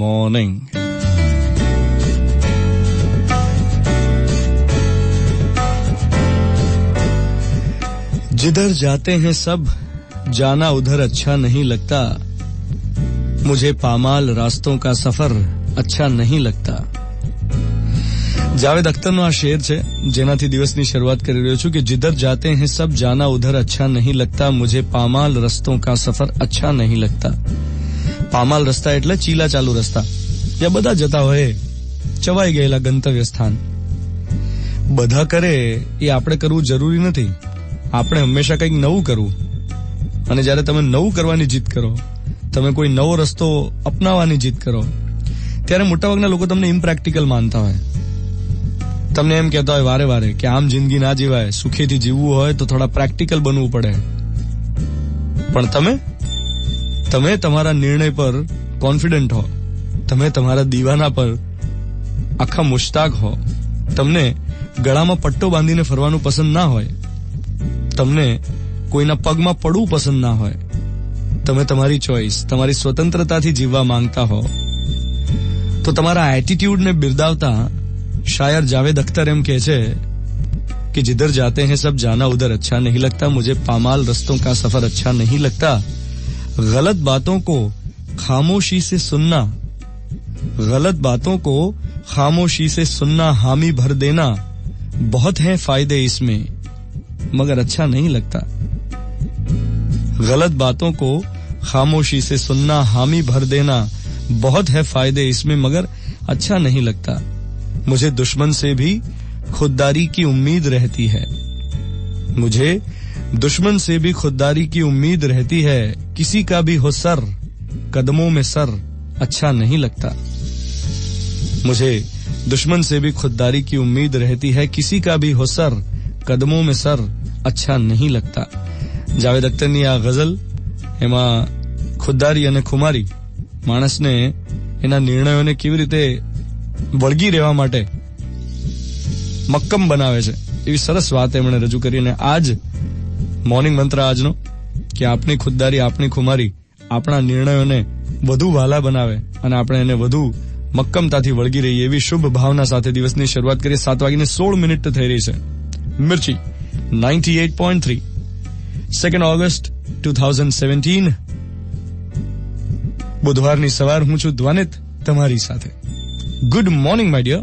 Morning. जिधर जाते हैं सब जाना उधर अच्छा नहीं लगता, मुझे पामाल रास्तों का सफर अच्छा नहीं लगता। જાવેદ અખ્તરનો આ શેર છે જેનાથી દિવસની શરૂઆત કરી રહ્યો છું કે जिधर जाते हैं सब जाना उधर अच्छा नहीं लगता, मुझे पामाल रस्तों का सफर अच्छा नहीं लगता। પામાલ રસ્તા એટલે ચીલા ચાલુ રસ્તા, જ્યાં બધા જતા હોય ચવાઈ ગયેલા ગંતવ્ય સ્થાન। બધા કરે એ આપણે કરવું જરૂરી નથી, આપણે હંમેશા કંઈક નવું કરવું। અને જ્યારે તમે નવું કરવાની જીદ કરો, તમે કોઈ નવો રસ્તો અપનાવવાની જીદ કરો, ત્યારે મોટાભાગના લોકો તમને ઇમ્પ્રેક્ટિકલ માનતા હોય, તમને એમ કહેતા હોય વારે વારે કે આમ જિંદગી ના જીવાય, સુખેથી જીવવું હોય તો થોડા પ્રેક્ટિકલ બનવું પડે। પણ તમે તમારા નિર્ણય પર કોન્ફિડન્ટ હો, તમે તમારા દીવાના પર આખા મુશ્તાક હો, તમને ગળામાં પટ્ટો બાંધીને ફરવાનું પસંદ ના હોય, તમને કોઈના પગમાં પડવું પસંદ ના હોય, તમે તમારી ચોઈસ, તમારી સ્વતંત્રતાથી જીવવા માંગતા હો, તો તમારા એટીટ્યુડને બિરદાવતા शायर जावेद अख्तर एम कहे छे कि जिधर जाते हैं सब जाना उधर अच्छा नहीं लगता, मुझे पामाल रस्तों का सफर अच्छा नहीं लगता। गलत बातों को खामोशी से सुनना, गलत बातों को खामोशी से सुनना, हामी भर देना, बहुत हैं फायदे इसमें मगर अच्छा नहीं लगता। गलत बातों को खामोशी से सुनना, हामी भर देना, बहुत है फायदे इसमें मगर अच्छा नहीं लगता। मुझे दुश्मन से भी खुददारी की उम्मीद रहती है, मुझे दुश्मन से भी खुददारी की उम्मीद रहती है, किसी का भी हो सर कदमों में सर अच्छा नहीं लगता। मुझे दुश्मन से भी खुददारी की उम्मीद रहती है, किसी का भी हो सर कदमों में सर अच्छा नहीं लगता। જાવેદ અખ્તરની આ ગઝલ, એમાં ખુદદારી અને ખુમારી માણસને એના નિર્ણયોને કેવી રીતે વળગી રહેવા માટે મક્કમ બનાવે છે, એવી સરસ વાત એમણે રજૂ કરીને આજ મોર્નિંગ મંત્ર આજનો કે આપણી ખુદદારી, આપણી ખુમારી આપણા નિર્ણયોને વધુ વહાલા બનાવે અને આપણે એને વધુ મક્કમતાથી વળગી રહીએ, એવી શુભ ભાવના સાથે દિવસની શરૂઆત કરીએ। 7:16 થઈ રહી છે। મિર્ચી 98.3, 2 ઓગસ્ટ 2017, બુધવારની સવાર। હું છું ધ્વાનિત તમારી સાથે। Good morning my dear.